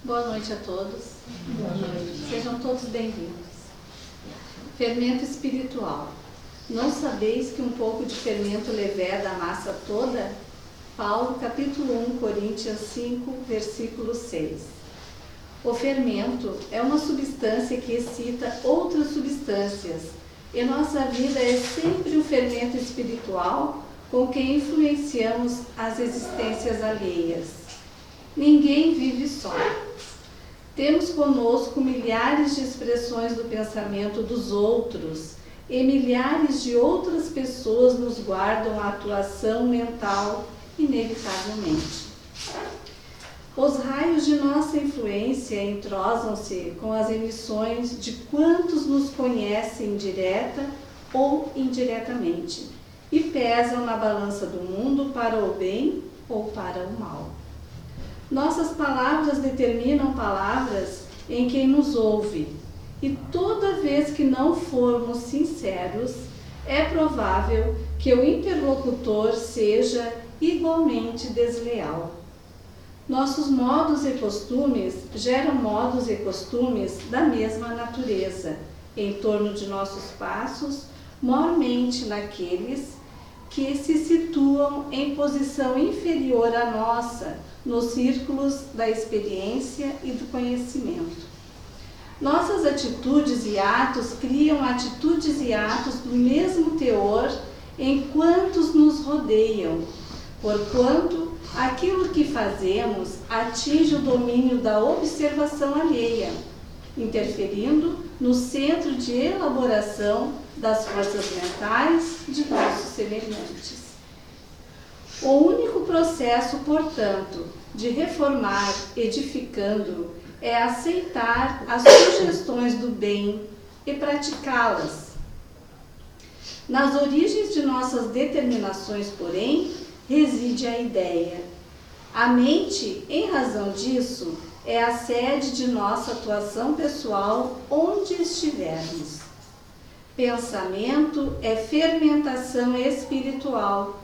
Boa noite a todos. Boa noite. Sejam todos bem-vindos. Fermento espiritual. Não sabeis que um pouco de fermento leveda a massa toda? Paulo, capítulo 1, Coríntios 5, versículo 6. O fermento é uma substância que excita outras substâncias, e nossa vida é sempre um fermento espiritual com que influenciamos as existências alheias. Ninguém vive só. Temos conosco milhares de expressões do pensamento dos outros, e milhares de outras pessoas nos guardam a atuação mental inevitavelmente. Os raios de nossa influência entrosam-se com as emissões de quantos nos conhecem direta ou indiretamente e pesam na balança do mundo para o bem ou para o mal. Nossas palavras determinam palavras em quem nos ouve, e toda vez que não formos sinceros, é provável que o interlocutor seja igualmente desleal. Nossos modos e costumes geram modos e costumes da mesma natureza, em torno de nossos passos, mormente naqueles que se situam em posição inferior à nossa, nos círculos da experiência e do conhecimento. Nossas atitudes e atos criam atitudes e atos do mesmo teor em quantos nos rodeiam, porquanto aquilo que fazemos atinge o domínio da observação alheia, interferindo no centro de elaboração das forças mentais de nossos semelhantes. O único processo, portanto, de reformar edificando é aceitar as sugestões do bem e praticá-las. Nas origens de nossas determinações, porém, reside a ideia. A mente, em razão disso, é a sede de nossa atuação pessoal onde estivermos. Pensamento é fermentação espiritual.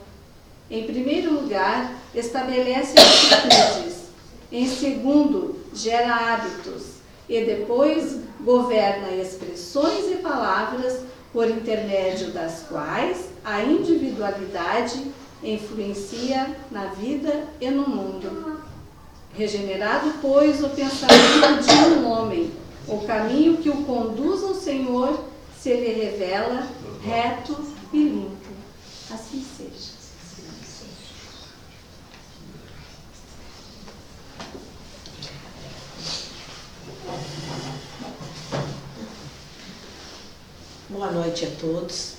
Em primeiro lugar, estabelece atitudes. Em segundo, gera hábitos. E depois, governa expressões e palavras por intermédio das quais a individualidade influencia na vida e no mundo. Regenerado, pois, o pensamento de um homem, o caminho que o conduz ao Senhor se lhe revela reto e limpo. Assim seja. Boa noite a todos,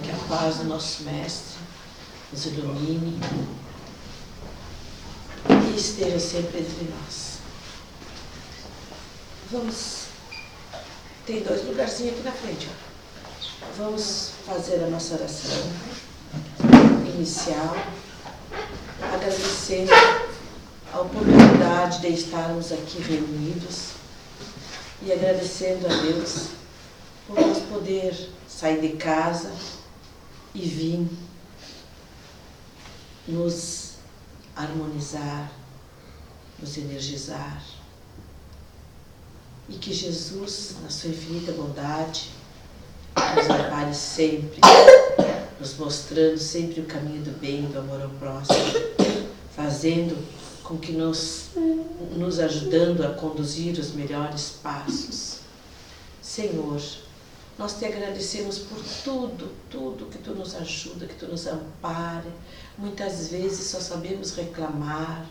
que a paz do nosso Mestre nos ilumine e esteja sempre entre nós. Tem 2 lugarzinhos aqui na frente, ó. Vamos fazer a nossa oração inicial, agradecendo a oportunidade de estarmos aqui reunidos e agradecendo a Deus por nós poder sair de casa e vir nos harmonizar, nos energizar. E que Jesus, na sua infinita bondade, nos ampare sempre, nos mostrando sempre o caminho do bem, do amor ao próximo, fazendo com que nos ajudando a conduzir os melhores passos. Senhor, nós te agradecemos por tudo que tu nos ajuda, que tu nos ampara. Muitas vezes só sabemos reclamar,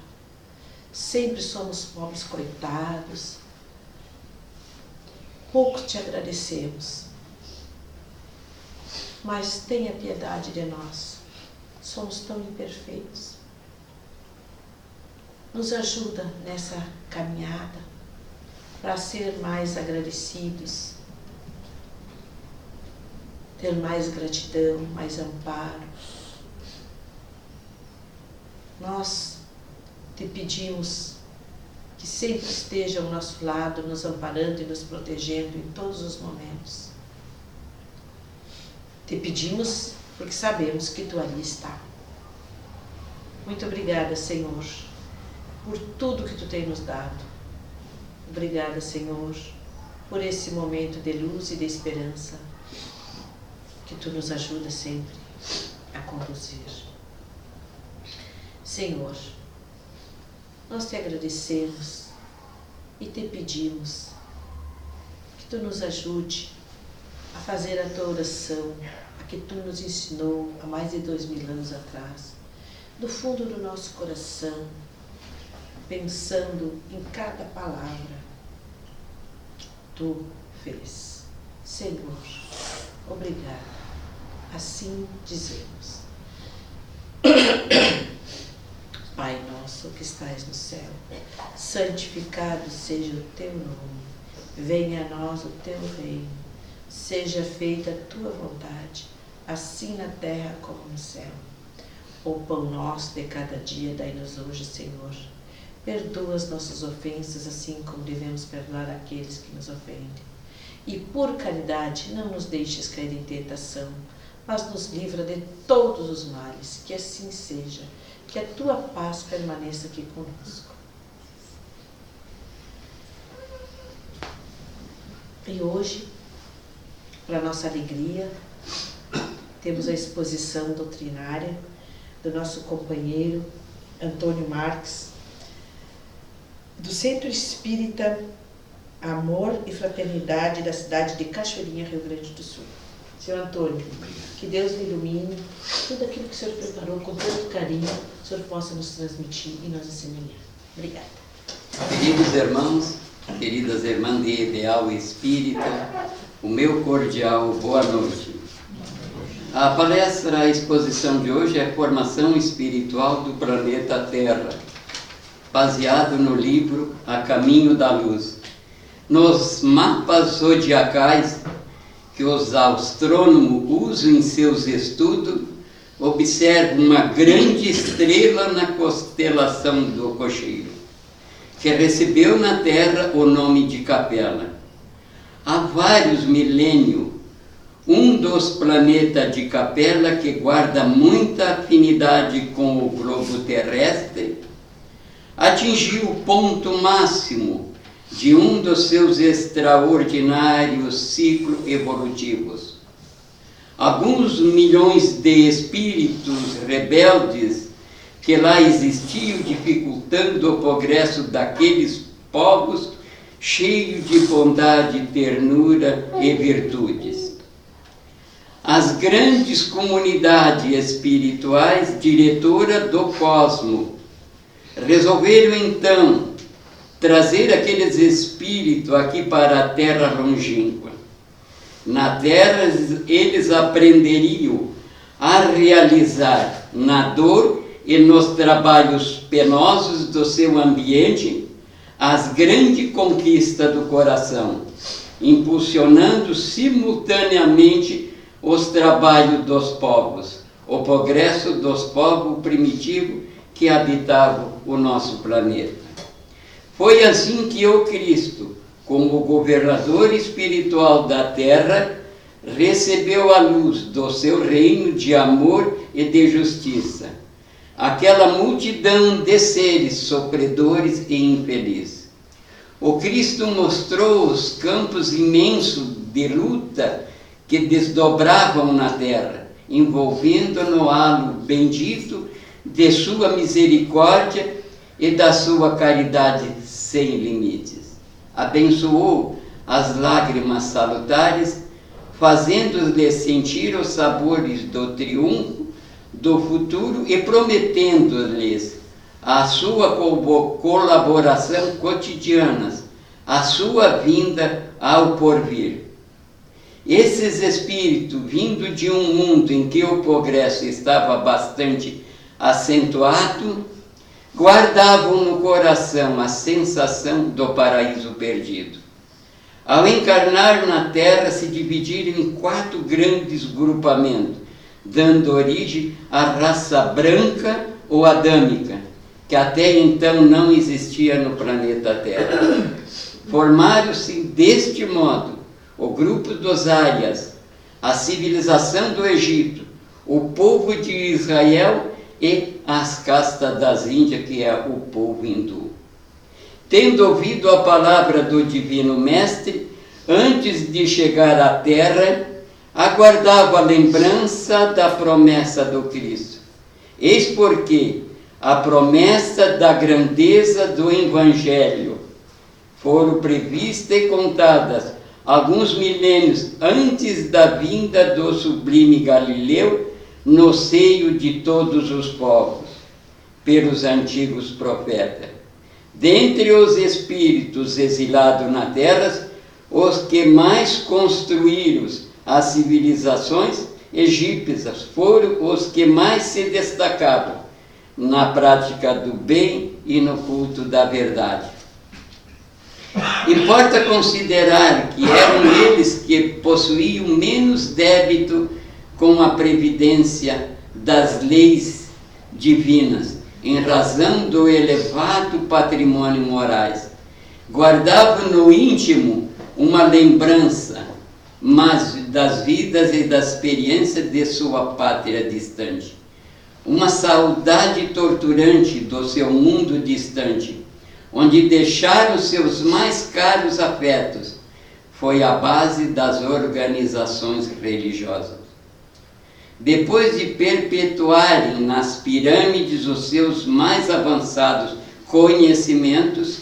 sempre somos pobres coitados. Pouco te agradecemos, mas tenha piedade de nós, somos tão imperfeitos. Nos ajuda nessa caminhada para ser mais agradecidos, ter mais gratidão, mais amparo. Nós te pedimos que sempre esteja ao nosso lado, nos amparando e nos protegendo em todos os momentos. Te pedimos porque sabemos que tu ali está. Muito obrigada, Senhor, por tudo que tu tem nos dado. Obrigada, Senhor, por esse momento de luz e de esperança que Tu nos ajuda sempre a conduzir. Senhor, nós Te agradecemos e Te pedimos que Tu nos ajude a fazer a Tua oração, a que Tu nos ensinou há mais de 2000 anos atrás, do fundo do nosso coração, pensando em cada palavra que Tu fez. Senhor, obrigada. Assim dizemos. Pai nosso que estais no céu, santificado seja o Teu nome. Venha a nós o Teu reino. Seja feita a Tua vontade, assim na terra como no céu. O pão nosso de cada dia dai-nos hoje, Senhor. Perdoa as nossas ofensas, assim como devemos perdoar aqueles que nos ofendem. E por caridade, não nos deixes cair em tentação, mas nos livra de todos os males. Que assim seja. Que a Tua paz permaneça aqui conosco. E hoje, para nossa alegria, temos a exposição doutrinária do nosso companheiro Antônio Marques, do Centro Espírita Amor e Fraternidade da cidade de Cachoeirinha, Rio Grande do Sul. Senhor Antônio, que Deus lhe ilumine, tudo aquilo que o Senhor preparou com tanto carinho, o Senhor possa nos transmitir e nos assemelhar. Obrigada. Queridos irmãos, queridas irmãs de ideal espírita, o meu cordial boa noite. A palestra, a exposição de hoje é Formação Espiritual do Planeta Terra, baseado no livro A Caminho da Luz. Nos mapas zodiacais que os astrônomos usam em seus estudos, observa uma grande estrela na constelação do Cocheiro, que recebeu na Terra o nome de Capela. Há vários milênios, um dos planetas de Capela, que guarda muita afinidade com o globo terrestre, atingiu o ponto máximo de um dos seus extraordinários ciclos evolutivos. Alguns milhões de espíritos rebeldes que lá existiam, dificultando o progresso daqueles povos cheios de bondade, ternura e virtudes. As grandes comunidades espirituais, diretoras do cosmos, resolveram então trazer aqueles espíritos aqui para a terra longínqua. Na terra eles aprenderiam a realizar na dor e nos trabalhos penosos do seu ambiente as grandes conquistas do coração, impulsionando simultaneamente os trabalhos dos povos, o progresso dos povos primitivos que habitavam o nosso planeta. Foi assim que o Cristo, como governador espiritual da terra, recebeu a luz do seu reino de amor e de justiça, aquela multidão de seres sofredores e infelizes. O Cristo mostrou os campos imensos de luta que desdobravam na terra, envolvendo no halo bendito de sua misericórdia e da sua caridade sem limites. Abençoou as lágrimas salutares, fazendo-lhes sentir os sabores do triunfo do futuro e prometendo-lhes a sua colaboração cotidiana, a sua vinda ao porvir. Esses espíritos, vindo de um mundo em que o progresso estava bastante acentuado, guardavam no coração a sensação do paraíso perdido. Ao encarnar na Terra, se dividiram em 4 grandes grupamentos, dando origem à raça branca ou adâmica, que até então não existia no planeta Terra. Formaram-se deste modo o grupo dos Árias, a civilização do Egito, o povo de Israel e as castas das Índias, que é o povo hindu. tendo ouvido a palavra do Divino Mestre, antes de chegar à terra, aguardava a lembrança da promessa do Cristo. Eis porque a promessa da grandeza do Evangelho foram previstas e contadas alguns milênios antes da vinda do sublime Galileu no seio de todos os povos, pelos antigos profetas. Dentre os espíritos exilados na terra, os que mais construíram as civilizações egípcias foram os que mais se destacavam na prática do bem e no culto da verdade. Importa considerar que eram eles que possuíam menos débito com a previdência das leis divinas, em razão do elevado patrimônio morais. Guardavam no íntimo uma lembrança das vidas e da experiência de sua pátria distante. Uma saudade torturante do seu mundo distante, onde deixaram seus mais caros afetos, foi a base das organizações religiosas. Depois de perpetuarem nas pirâmides os seus mais avançados conhecimentos,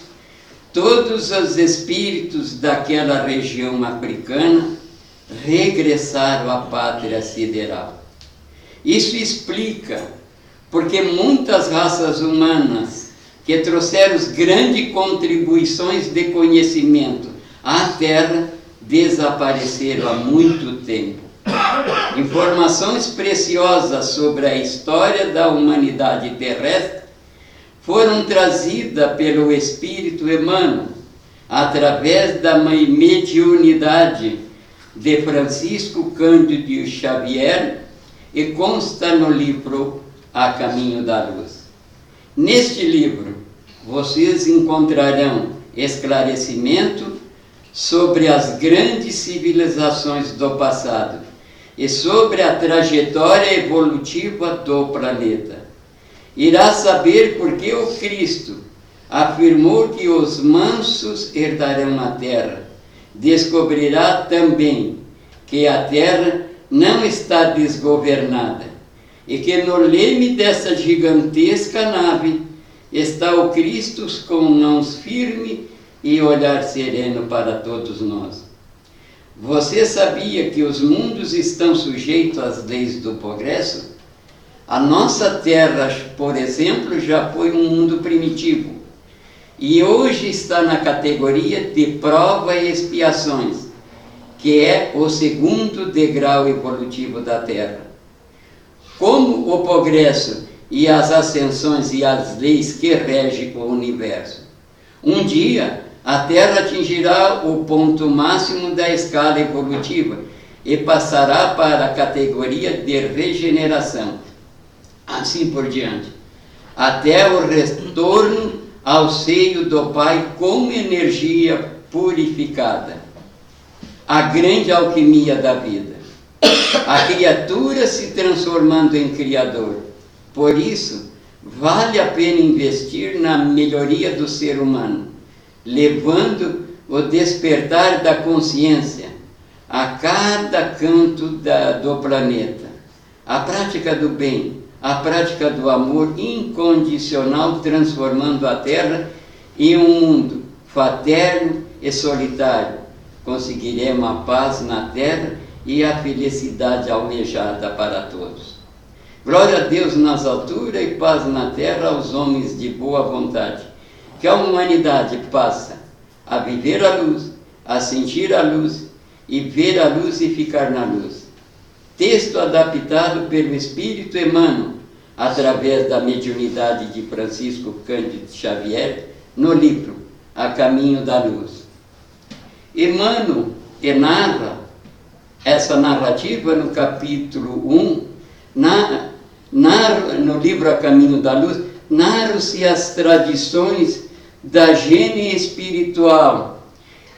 todos os espíritos daquela região africana regressaram à pátria sideral. Isso explica porque muitas raças humanas que trouxeram grandes contribuições de conhecimento à Terra desapareceram há muito tempo. Informações preciosas sobre a história da humanidade terrestre foram trazidas pelo Espírito Emmanuel através da mediunidade de Francisco Cândido Xavier e consta no livro A Caminho da Luz. Neste livro, vocês encontrarão esclarecimento sobre as grandes civilizações do passado e sobre a trajetória evolutiva do planeta. Irá saber por que o Cristo afirmou que os mansos herdarão a terra. Descobrirá também que a terra não está desgovernada e que no leme dessa gigantesca nave está o Cristo com mãos firmes e olhar sereno para todos nós. Você sabia que os mundos estão sujeitos às leis do progresso? A nossa Terra, por exemplo, já foi um mundo primitivo e hoje está na categoria de prova e expiações, que é o segundo degrau evolutivo da Terra. Como o progresso e as ascensões e as leis que regem o universo. Um dia, a Terra atingirá o ponto máximo da escala evolutiva e passará para a categoria de regeneração, assim por diante, até o retorno ao seio do Pai como energia purificada. A grande alquimia da vida. A criatura se transformando em Criador. Por isso, vale a pena investir na melhoria do ser humano, levando o despertar da consciência a cada canto do planeta. A prática do bem, a prática do amor incondicional, transformando a Terra em um mundo fraterno e solitário. Conseguiremos a paz na Terra e a felicidade almejada para todos. Glória a Deus nas alturas e paz na terra aos homens de boa vontade. Que a humanidade passe a viver a luz, a sentir a luz e ver a luz e ficar na luz. Texto adaptado pelo Espírito Emmanuel, através da mediunidade de Francisco Cândido Xavier, no livro A Caminho da Luz. Emmanuel narra essa narrativa no capítulo 1, no livro A Caminho da Luz, narram-se as tradições da gênese espiritual,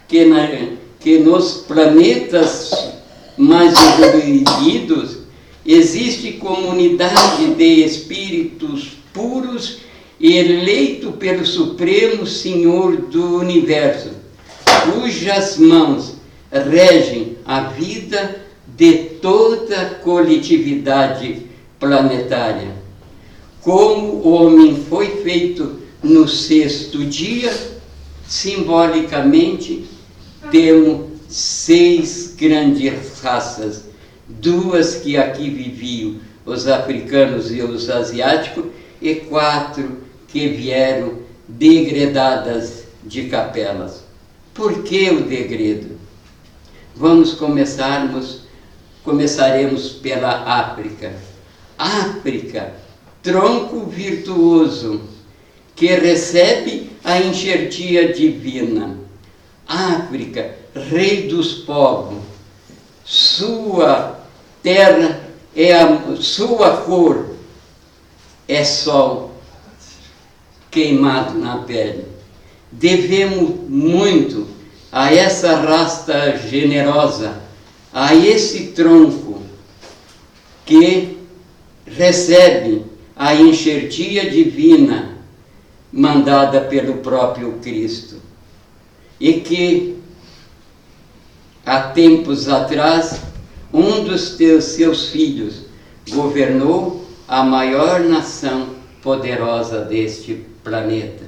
que nos planetas mais evoluídos existe comunidade de espíritos puros eleito pelo Supremo Senhor do Universo, cujas mãos regem a vida de toda a coletividade planetária. Como o homem foi feito no sexto dia, simbolicamente, temos 6 grandes raças, 2 que aqui viviam, os africanos e os asiáticos, e 4 que vieram degredadas de capelas. Por que o degredo? Começaremos pela África. África, tronco virtuoso, que recebe a enxertia divina. África, rei dos povos, sua terra sua cor é sol queimado na pele. Devemos muito a essa raça generosa, a esse tronco que recebe a enxertia divina mandada pelo próprio Cristo, e que há tempos atrás um dos seus filhos governou a maior nação poderosa deste planeta.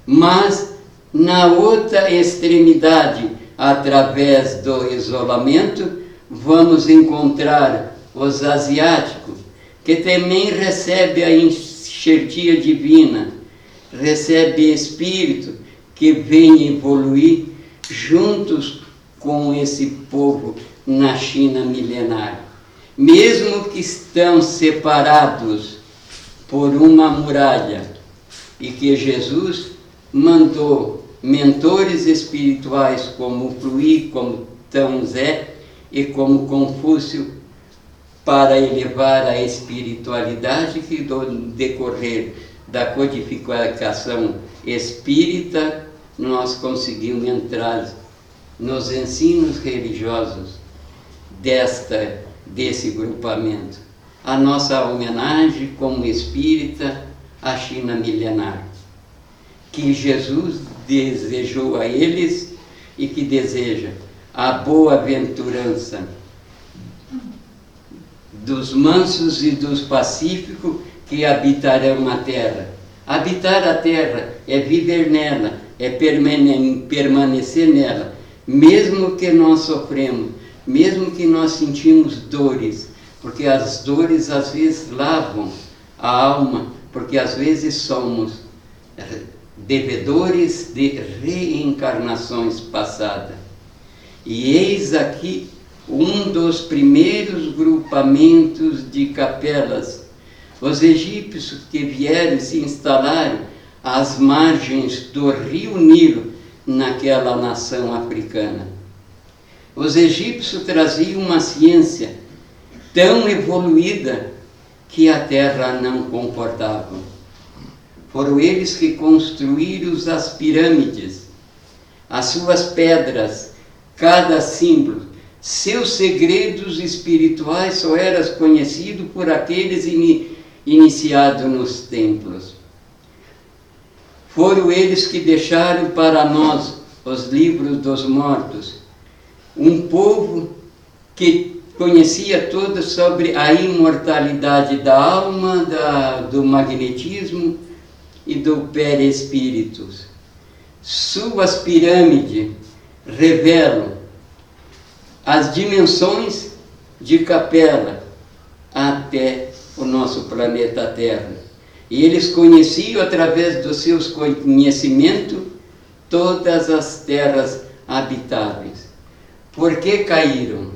Mas na outra extremidade, através do isolamento, vamos encontrar os asiáticos, que também recebem a enxertia divina, recebe espírito que vem evoluir juntos com esse povo na China milenar. Mesmo que estão separados por uma muralha, e que Jesus mandou mentores espirituais como Fluí, como Tao-Zé e como Confúcio, para elevar a espiritualidade, que no decorrer da codificação espírita nós conseguimos entrar nos ensinos religiosos desse grupamento. A nossa homenagem como espírita à China milenar, que Jesus desejou a eles e que deseja a boa-aventurança dos mansos e dos pacíficos que habitarão a terra. Habitar a terra é viver nela, é permanecer nela, mesmo que nós sofremos, mesmo que nós sentimos dores, porque as dores às vezes lavam a alma, porque às vezes somos devedores de reencarnações passadas. E eis aqui um dos primeiros grupamentos de capelas, os egípcios que vieram e se instalaram às margens do rio Nilo, naquela nação africana. Os egípcios traziam uma ciência tão evoluída que a terra não comportava. Foram eles que construíram as pirâmides, as suas pedras, cada símbolo. Seus segredos espirituais só eram conhecidos por aqueles iniciados nos templos. Foram eles que deixaram para nós os livros dos mortos, um povo que conhecia tudo sobre a imortalidade da alma, do magnetismo e do perispírito. Suas pirâmides revelam as dimensões de capela até o nosso planeta Terra. E eles conheciam, através dos seus conhecimentos, todas as terras habitáveis. Por que caíram?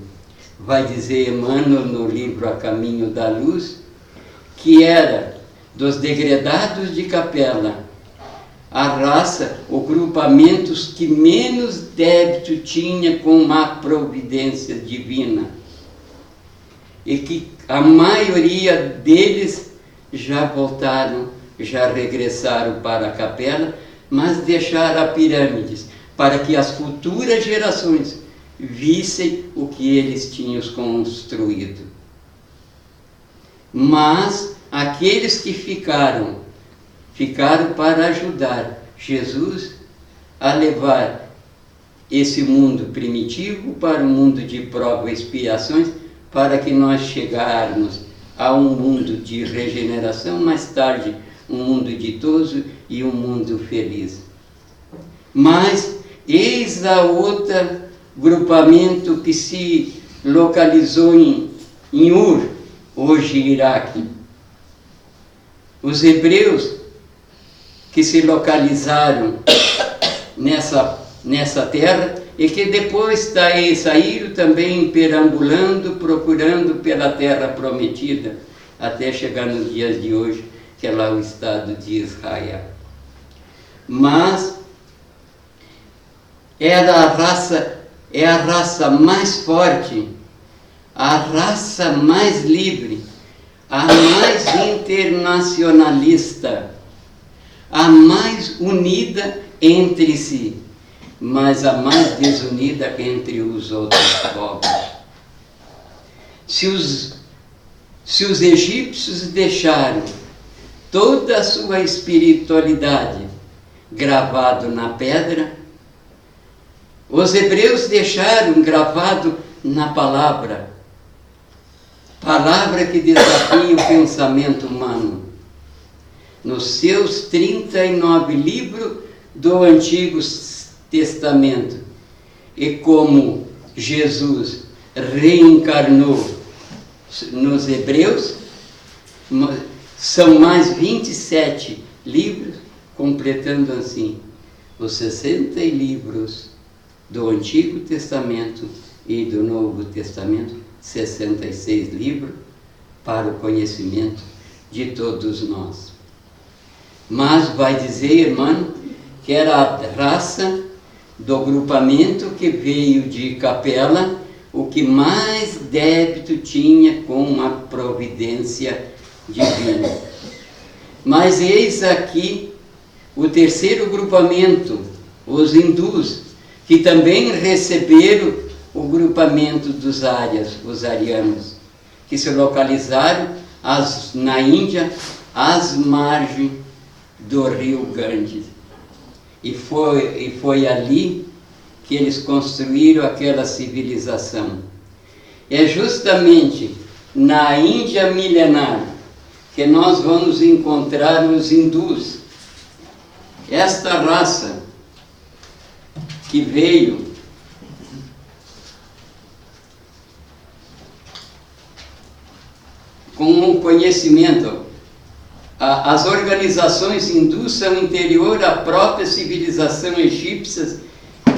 Vai dizer Emmanuel no livro A Caminho da Luz, que era dos degredados de capela, a raça, o grupamentos que menos débito tinha com a providência divina. E que a maioria deles já voltaram, já regressaram para a capela, mas deixaram as pirâmides, para que as futuras gerações vissem o que eles tinham construído. Mas aqueles que ficaram ficaram para ajudar Jesus a levar esse mundo primitivo para um mundo de prova e expiações, para que nós chegarmos a um mundo de regeneração, mais tarde um mundo ditoso e um mundo feliz. Mas eis a outra grupamento que se localizou em Ur, hoje Iraque. Os hebreus que se localizaram nessa terra e que depois saíram também perambulando, procurando pela terra prometida, até chegar nos dias de hoje, que é lá o estado de Israel. Mas é a raça mais forte, a raça mais livre, a mais internacionalista, a mais unida entre si, mas a mais desunida entre os outros povos. Se os egípcios deixaram toda a sua espiritualidade gravado na pedra, os hebreus deixaram gravado na palavra que desafia o pensamento humano. Nos seus 39 livros do Antigo Testamento. E como Jesus reencarnou nos hebreus, são mais 27 livros, completando assim os 60 livros do Antigo Testamento e do Novo Testamento, 66 livros para o conhecimento de todos nós. Mas vai dizer, irmão, que era a raça do grupamento que veio de Capela, o que mais débito tinha com a providência divina. Mas eis aqui o terceiro grupamento, os hindus, que também receberam o grupamento dos árias, os arianos, que se localizaram na Índia, às margens do rio Ganges. E foi ali que eles construíram aquela civilização. É justamente na Índia milenar que nós vamos encontrar os hindus. Esta raça que veio com um conhecimento. As organizações hindus são interior à própria civilização egípcia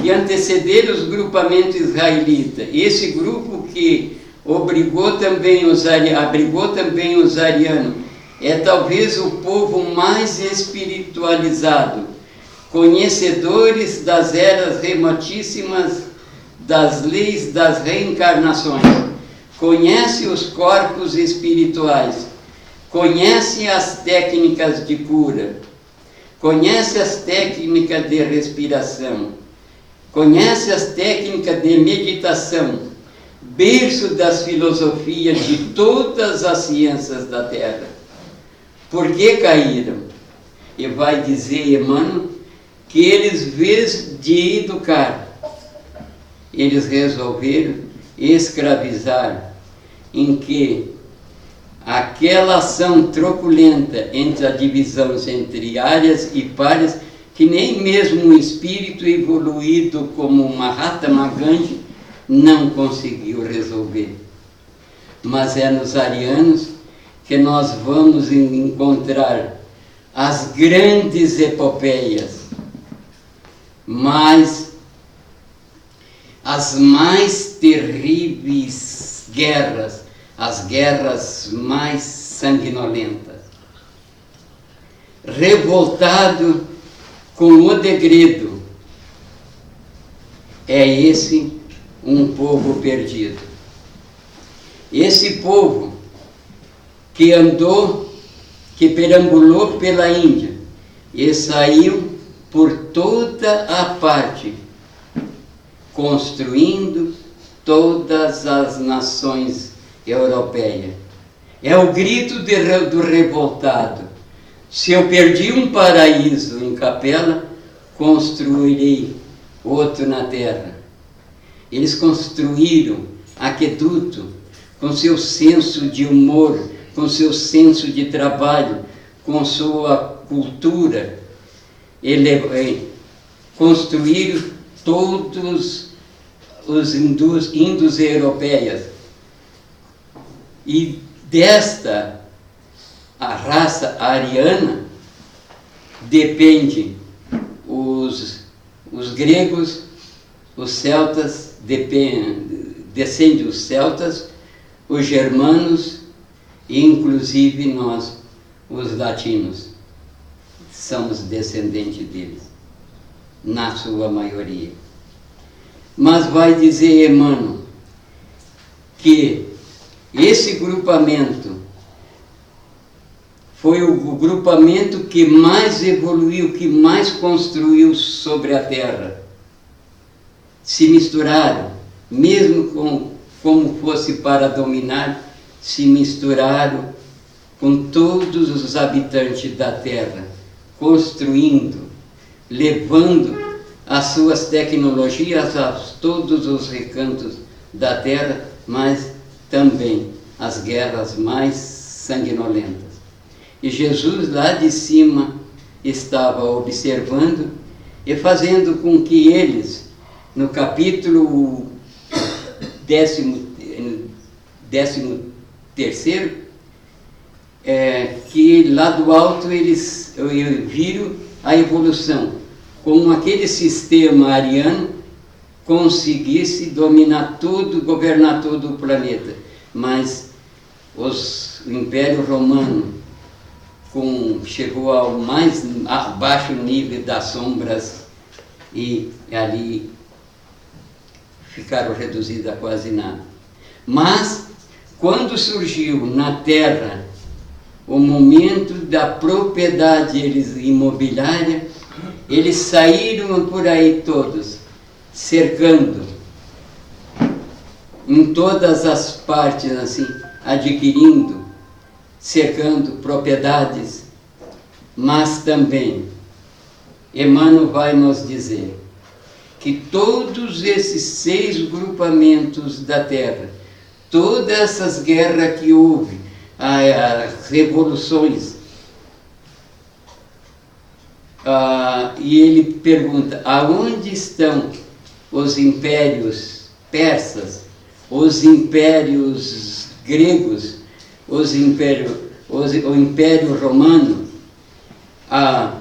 que antecederam os grupamentos israelitas. Esse grupo que abrigou também os arianos é talvez o povo mais espiritualizado, conhecedores das eras remotíssimas, das leis das reencarnações, conhece os corpos espirituais, conhece as técnicas de cura, conhece as técnicas de respiração, conhece as técnicas de meditação, berço das filosofias de todas as ciências da Terra. Por que caíram? E vai dizer Emmanuel que eles, em vez de educar, eles resolveram escravizar, em que aquela ação truculenta entre a divisão entre áreas e pares, que nem mesmo um espírito evoluído como Mahatma Gandhi não conseguiu resolver. Mas é nos arianos que nós vamos encontrar as grandes epopeias, mas as mais terríveis guerras, as guerras mais sanguinolentas. Revoltado com o degredo, é esse um povo perdido. Esse povo que andou, que perambulou pela Índia e saiu por toda a parte, construindo todas as nações europeias. É o grito do revoltado, Se eu perdi um paraíso em Capela, construirei outro na terra. Eles construíram aqueduto com seu senso de humor, com seu senso de trabalho, com sua cultura. Construíram todos os indo-europeias. E desta, a raça ariana, depende os gregos, os celtas, descendem os celtas, os germanos e inclusive nós, os latinos, somos descendentes deles, na sua maioria. Mas vai dizer Emmanuel que esse grupamento foi o grupamento que mais evoluiu, que mais construiu sobre a Terra. Se misturaram, mesmo como fosse para dominar, se misturaram com todos os habitantes da Terra, construindo, levando as suas tecnologias a todos os recantos da Terra, mas também as guerras mais sanguinolentas. E Jesus lá de cima estava observando e fazendo com que eles, no capítulo 13º, que lá do alto eles viram a evolução, como aquele sistema ariano conseguisse dominar tudo, governar todo o planeta. Mas o Império Romano chegou ao mais baixo nível das sombras e ali ficaram reduzidos a quase nada. Mas, quando surgiu na Terra o momento da propriedade imobiliária, eles saíram por aí todos, cercando em todas as partes, assim, adquirindo, cercando propriedades, mas também Emmanuel vai nos dizer que todos esses 6 grupamentos da Terra, todas essas guerras que houve, as revoluções, e ele pergunta, aonde estão os impérios persas, os impérios gregos, o Império Romano?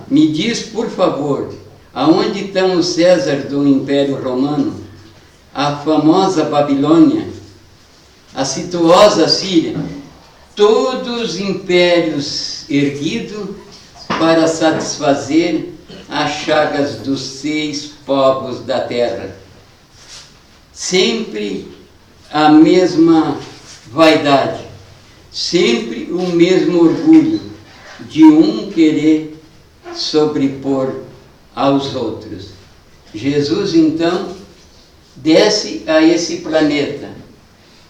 Me diz, por favor, aonde estão os César do Império Romano, a famosa Babilônia, a situosa Síria, todos os impérios erguidos para satisfazer as chagas dos 6 povos da terra. Sempre a mesma vaidade, sempre o mesmo orgulho de um querer sobrepor aos outros. Jesus, então, desce a esse planeta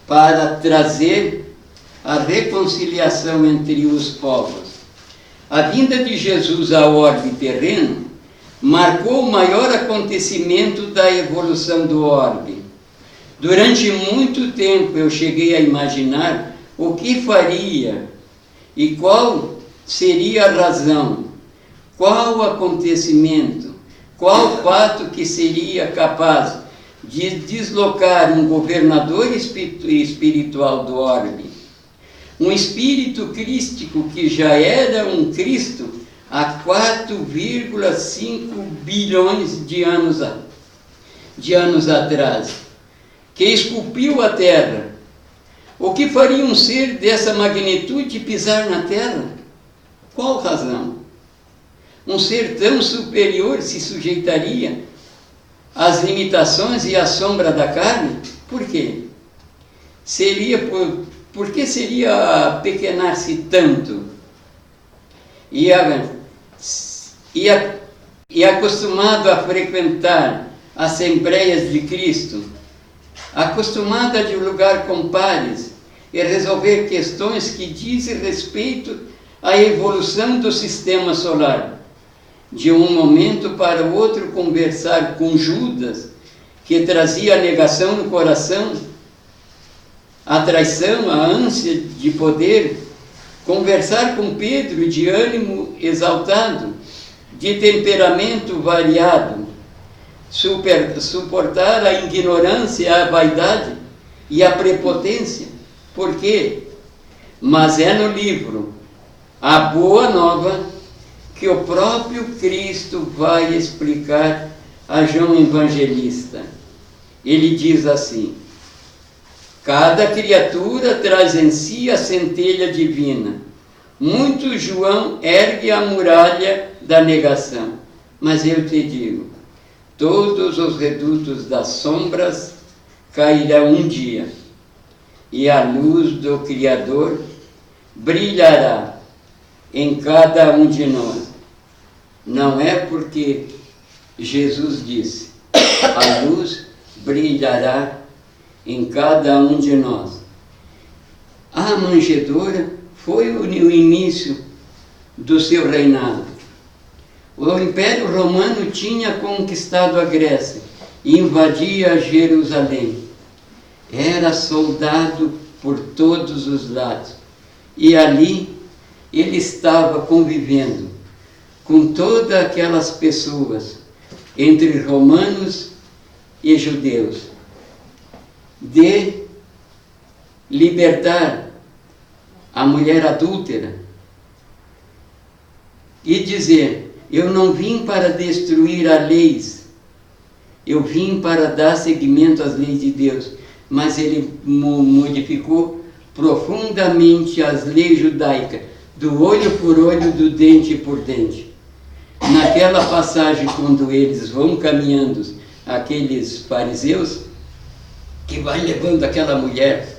para trazer a reconciliação entre os povos. A vinda de Jesus ao orbe terreno marcou o maior acontecimento da evolução do orbe. Durante muito tempo eu cheguei a imaginar o que faria e qual seria a razão, qual o acontecimento, qual fato que seria capaz de deslocar um governador espiritual do orbe, um espírito crístico que já era um Cristo há 4,5 bilhões de anos atrás, que esculpiu a terra. O que faria um ser dessa magnitude pisar na terra? Qual razão? Um ser tão superior se sujeitaria às limitações e à sombra da carne? Por quê? Por que seria apequenar-se tanto? E acostumado a frequentar Assembleias de Cristo, acostumado a dialogar com pares e resolver questões que dizem respeito a evolução do sistema solar. De um momento para o outro, conversar com Judas, que trazia a negação no coração, a traição, a ânsia de poder, conversar com Pedro de ânimo exaltado, de temperamento variado, suportar a ignorância, a vaidade e a prepotência. Por quê? Mas é no livro A Boa Nova que o próprio Cristo vai explicar a João Evangelista. Ele diz assim: cada criatura traz em si a centelha divina. Muito João ergue a muralha da negação. Mas eu te digo, todos os redutos das sombras cairão um dia, e a luz do Criador brilhará em cada um de nós. Não é porque Jesus disse, a luz brilhará em cada um de nós. A manjedoura foi o início do seu reinado. O Império Romano tinha conquistado a Grécia e invadia Jerusalém. Era soldado por todos os lados. E ali ele estava convivendo com todas aquelas pessoas, entre romanos e judeus, de libertar a mulher adúltera e dizer: eu não vim para destruir as leis, eu vim para dar seguimento às leis de Deus. Mas ele modificou profundamente as leis judaicas, do olho por olho, do dente por dente. Naquela passagem, quando eles vão caminhando, aqueles fariseus, que vai levando aquela mulher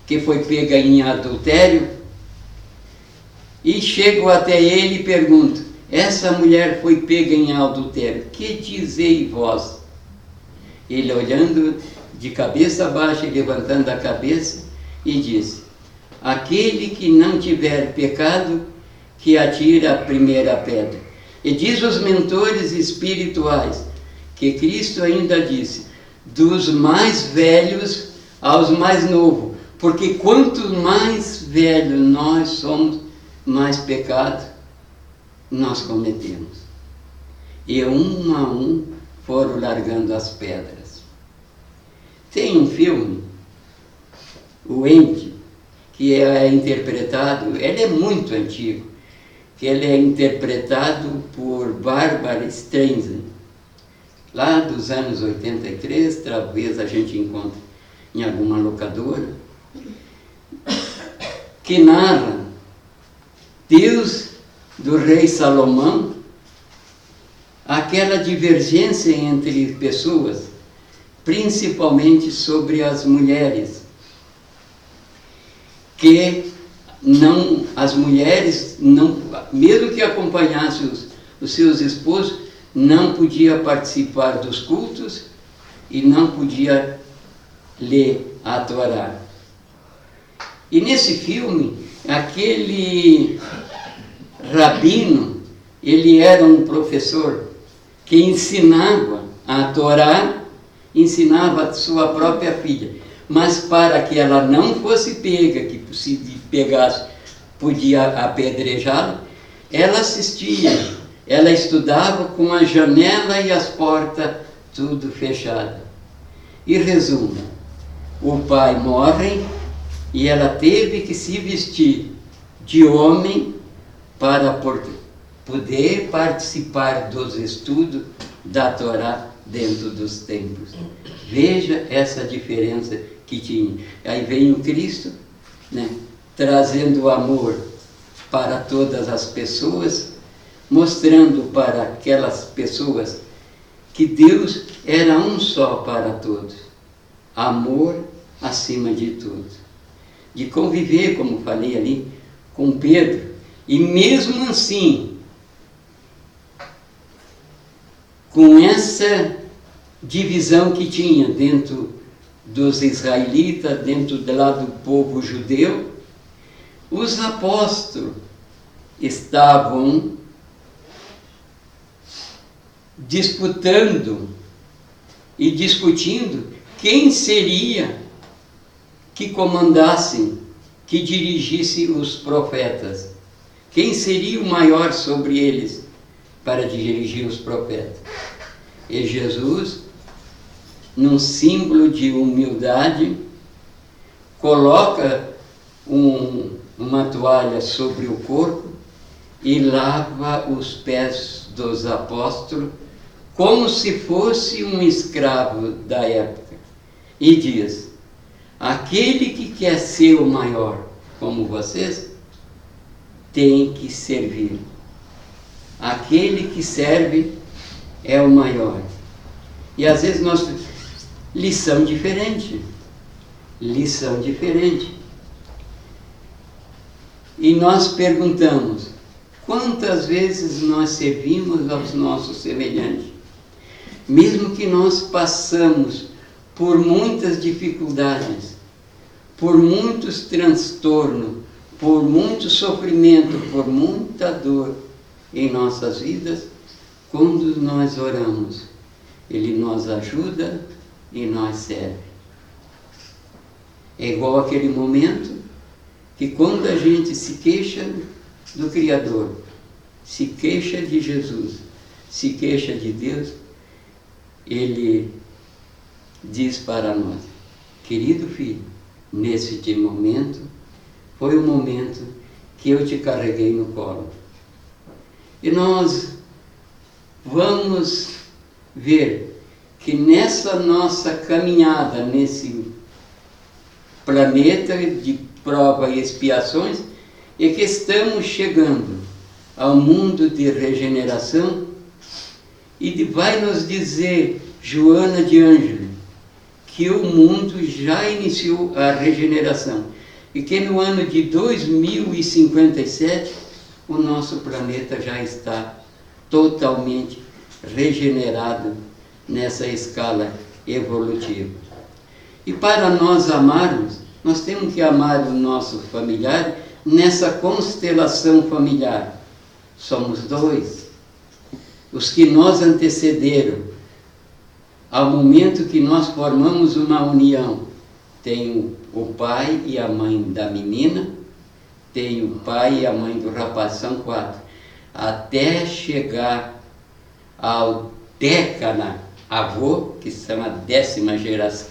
que foi pega em adultério, e chegam até ele e perguntam: essa mulher foi pega em adultério, que dizei vós? Ele olhando de cabeça baixa, levantando a cabeça, e disse: aquele que não tiver pecado, que atire a primeira pedra. E diz os mentores espirituais que Cristo ainda disse: dos mais velhos aos mais novos, porque quanto mais velho nós somos, mais pecado nós cometemos. E um a um foram largando as pedras. Tem um filme, o Andy, que é interpretado, ele é muito antigo, que ele é interpretado por Barbara Streisand, lá dos anos 83, talvez a gente encontre em alguma locadora, que narra Deus do rei Salomão, aquela divergência entre pessoas, principalmente sobre as mulheres, que não, as mulheres, não, mesmo que acompanhassem os seus esposos, não podia participar dos cultos e não podia ler a Torá. E nesse filme, aquele rabino, ele era um professor que ensinava a Torá, ensinava a sua própria filha, mas para que ela não fosse pega, que se pegasse podia apedrejá-la, ela assistia, ela estudava com a janela e as portas tudo fechado. E resumo, o pai morre e ela teve que se vestir de homem para poder participar dos estudos da Torá dentro dos templos. Veja essa diferença que tinha. Aí vem o Cristo, né, trazendo o amor para todas as pessoas, mostrando para aquelas pessoas que Deus era um só para todos. Amor acima de tudo. De conviver, como falei ali, com Pedro, e mesmo assim, com essa divisão que tinha dentro dos israelitas, dentro do povo judeu, os apóstolos estavam disputando e discutindo quem seria que comandasse, que dirigisse os profetas. Quem seria o maior sobre eles para dirigir os profetas? E Jesus, num símbolo de humildade, coloca uma toalha sobre o corpo e lava os pés dos apóstolos como se fosse um escravo da época. E diz: aquele que quer ser o maior como vocês, tem que servir. Aquele que serve é o maior. E às vezes nós... Lição diferente. E nós perguntamos, quantas vezes nós servimos aos nossos semelhantes? Mesmo que nós passamos por muitas dificuldades, por muitos transtornos, por muito sofrimento, por muita dor em nossas vidas, quando nós oramos, Ele nos ajuda e nos serve. É igual aquele momento que quando a gente se queixa do Criador, se queixa de Jesus, se queixa de Deus, Ele diz para nós: querido filho, nesse momento, foi o momento que eu te carreguei no colo. E nós vamos ver que nessa nossa caminhada, nesse planeta de prova e expiações, é que estamos chegando ao mundo de regeneração, e vai nos dizer Joana de Ângeles que o mundo já iniciou a regeneração e que no ano de 2057 o nosso planeta já está totalmente regenerado nessa escala evolutiva. E para nós amarmos, nós temos que amar o nosso familiar nessa constelação familiar. Somos dois. Os que nos antecederam, ao momento que nós formamos uma união, tem o pai e a mãe da menina, tem o pai e a mãe do rapaz, são 4. Até chegar ao década avô, que se chama 10ª geração,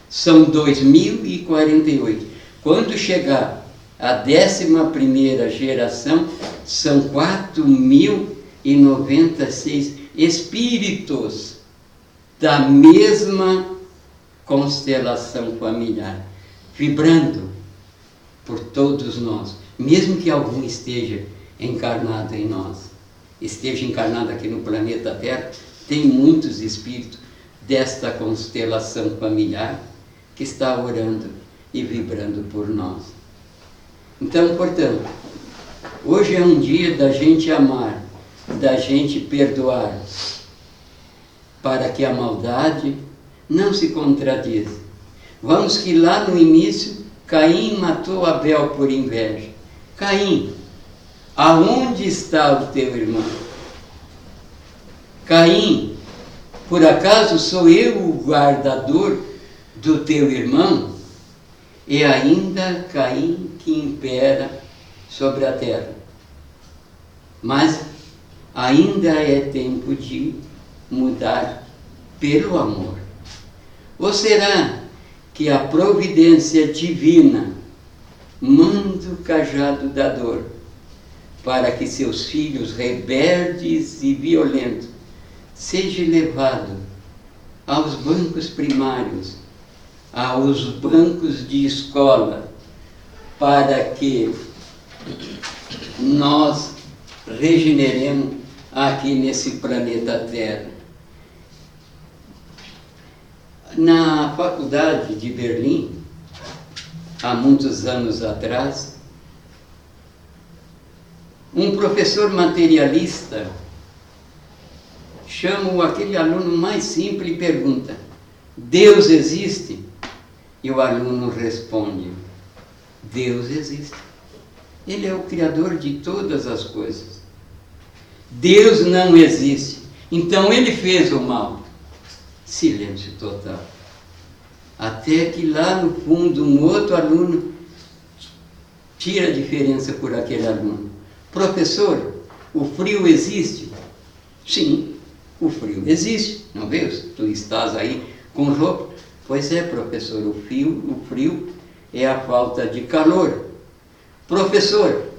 são 2048. Quando chegar a 11ª geração, são 4096 espíritos da mesma constelação familiar, vibrando por todos nós, mesmo que algum esteja encarnado em nós, esteja encarnado aqui no planeta Terra, tem muitos espíritos desta constelação familiar que está orando e vibrando por nós. Então, portanto, hoje é um dia da gente amar, da gente perdoar, para que a maldade não se contradiza. Vamos que lá no início, Caim matou Abel por inveja. Caim, aonde está o teu irmão? Caim, por acaso sou eu o guardador do teu irmão? E ainda Caim que impera sobre a terra. Mas ainda é tempo de mudar pelo amor. Ou será que a providência divina manda o cajado da dor para que seus filhos rebeldes e violentos sejam levados aos bancos primários, aos bancos de escola, para que nós regeneremos aqui nesse planeta Terra? Na faculdade de Berlim, há muitos anos atrás, um professor materialista chama aquele aluno mais simples e pergunta: Deus existe? E o aluno responde: Deus existe. Ele é o Criador de todas as coisas. Deus não existe. Então ele fez o mal. Silêncio total. Até que lá no fundo um outro aluno tira a diferença por aquele aluno. Professor, o frio existe? Sim, o frio existe. Não vê? Tu estás aí com roupa. Pois é, professor, o frio é a falta de calor. Professor,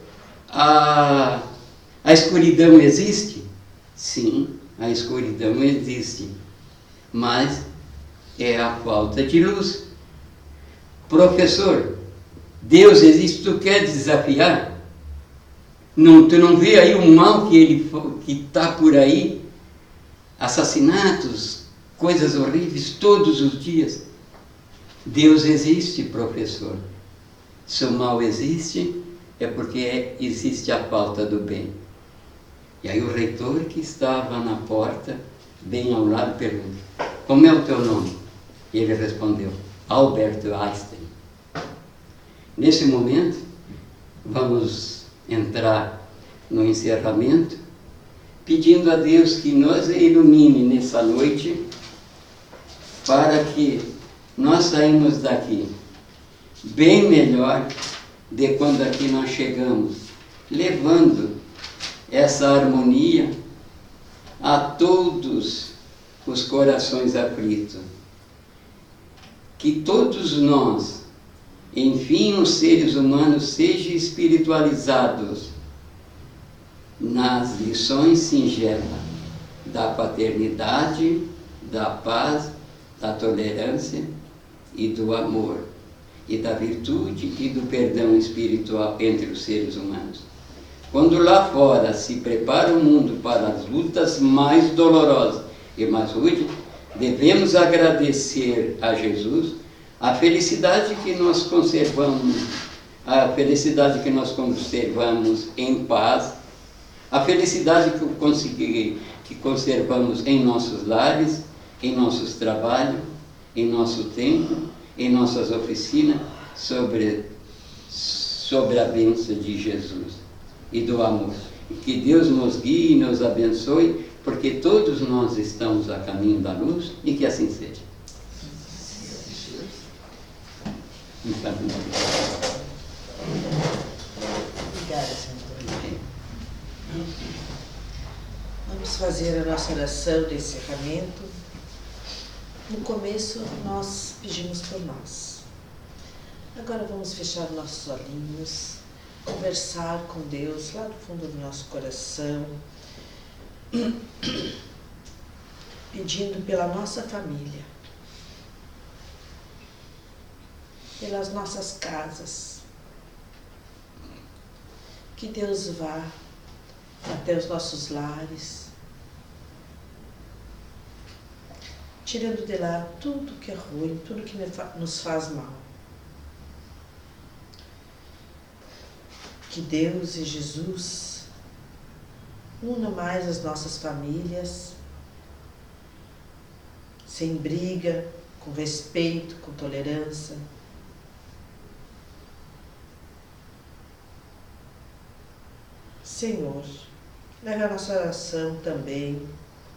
a escuridão existe? Sim, a escuridão existe, mas é a falta de luz. Professor, Deus existe, tu quer desafiar? Não, tu não vê aí o mal que está por aí? Assassinatos, coisas horríveis todos os dias. Deus existe, professor. Se o mal existe, é porque existe a falta do bem. E aí o reitor que estava na porta, bem ao lado, pergunta: como é o teu nome? E ele respondeu: Albert Einstein. Nesse momento, vamos entrar no encerramento, pedindo a Deus que nos ilumine nessa noite, para que nós saímos daqui bem melhor de quando aqui nós chegamos, levando essa harmonia a todos os corações aflitos. Que todos nós, enfim, os seres humanos, sejam espiritualizados nas lições singelas da paternidade, da paz, da tolerância e do amor, e da virtude e do perdão espiritual entre os seres humanos. Quando lá fora se prepara o mundo para as lutas mais dolorosas e mais rudes, devemos agradecer a Jesus a felicidade que nós conservamos, em paz, a felicidade que conservamos em nossos lares, em nossos trabalhos, em nosso tempo, em nossas oficinas, sobre a bênção de Jesus e do amor. E que Deus nos guie e nos abençoe, porque todos nós estamos a caminho da luz, e que assim seja. Obrigada, Senhor. Vamos fazer a nossa oração de encerramento. No começo, nós pedimos por nós. Agora vamos fechar nossos olhinhos, conversar com Deus lá do fundo do nosso coração, pedindo pela nossa família, pelas nossas casas. Que Deus vá até os nossos lares, tirando de lá tudo que é ruim, tudo que nos faz mal. Que Deus e Jesus unam mais as nossas famílias, sem briga, com respeito, com tolerância. Senhor, leve a nossa oração também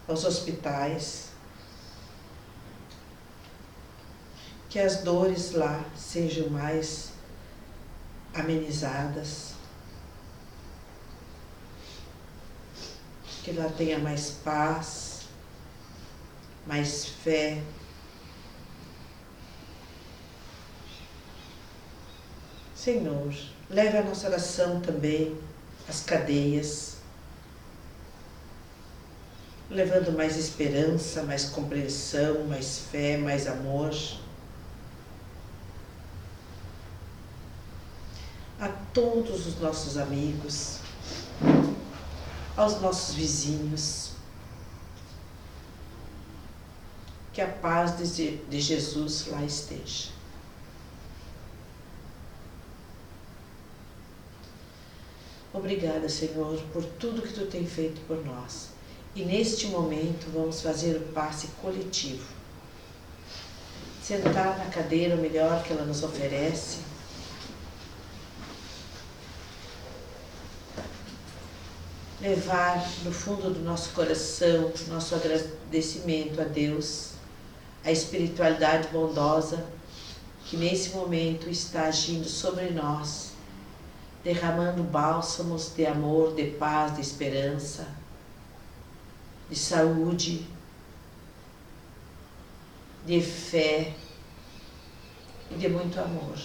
aos hospitais, que as dores lá sejam mais amenizadas, que lá tenha mais paz, mais fé. Senhor, leve a nossa oração também às cadeias, levando mais esperança, mais compreensão, mais fé, mais amor. A todos os nossos amigos, aos nossos vizinhos, que a paz de Jesus lá esteja. Obrigada, Senhor, por tudo que Tu tem feito por nós. E neste momento vamos fazer o passe coletivo. Sentar na cadeira o melhor que ela nos oferece, levar no fundo do nosso coração nosso agradecimento a Deus, a espiritualidade bondosa que nesse momento está agindo sobre nós, derramando bálsamos de amor, de paz, de esperança, de saúde, de fé e de muito amor.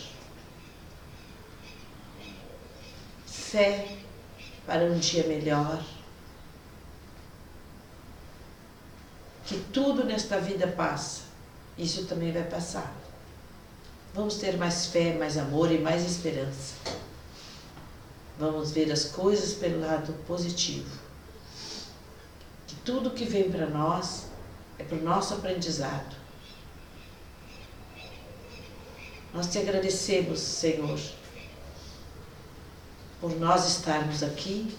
Fé para um dia melhor, que tudo nesta vida passa, isso também vai passar. Vamos ter mais fé, mais amor e mais esperança. Vamos ver as coisas pelo lado positivo. Que tudo que vem para nós é para o nosso aprendizado. Nós te agradecemos, Senhor, por nós estarmos aqui,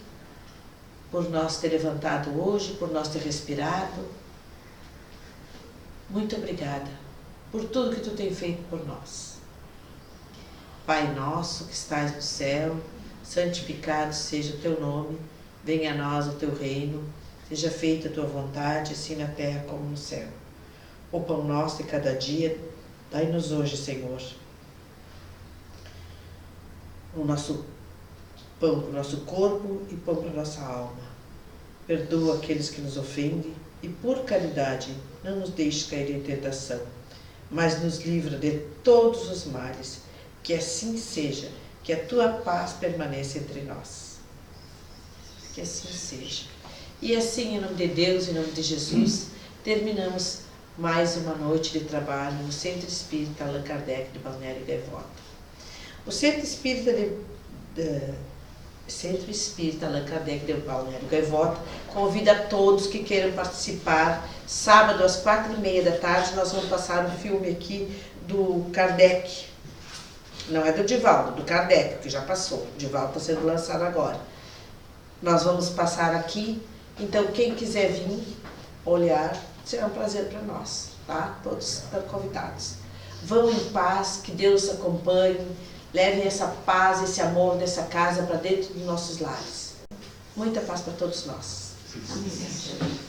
por nós ter levantado hoje, por nós ter respirado. Muito obrigada por tudo que Tu tem feito por nós. Pai nosso que estás no céu, santificado seja o Teu nome, venha a nós o Teu reino, seja feita a Tua vontade, assim na terra como no céu. O pão nosso de cada dia, dai-nos hoje, Senhor, o nosso pão para o nosso corpo e pão para a nossa alma. Perdoa aqueles que nos ofendem e, por caridade, não nos deixes cair em tentação, mas nos livra de todos os males. Que assim seja, que a Tua paz permaneça entre nós. Que assim seja. E assim, em nome de Deus, em nome de Jesus, terminamos mais uma noite de trabalho no Centro Espírita Allan Kardec de Balneário Gaivota. O Centro Espírita Centro Espírita Allan Kardec de Balneário Gaivota convida a todos que queiram participar. Sábado, às 4h30 da tarde, nós vamos passar um filme aqui do Kardec. Não é do Divaldo, do Kardec, que já passou. O Divaldo está sendo lançado agora. Nós vamos passar aqui. Então, quem quiser vir olhar, será um prazer para nós, tá? Todos estão convidados. Vão em paz, que Deus acompanhe. Levem essa paz, esse amor dessa casa para dentro dos nossos lares. Muita paz para todos nós. Amém.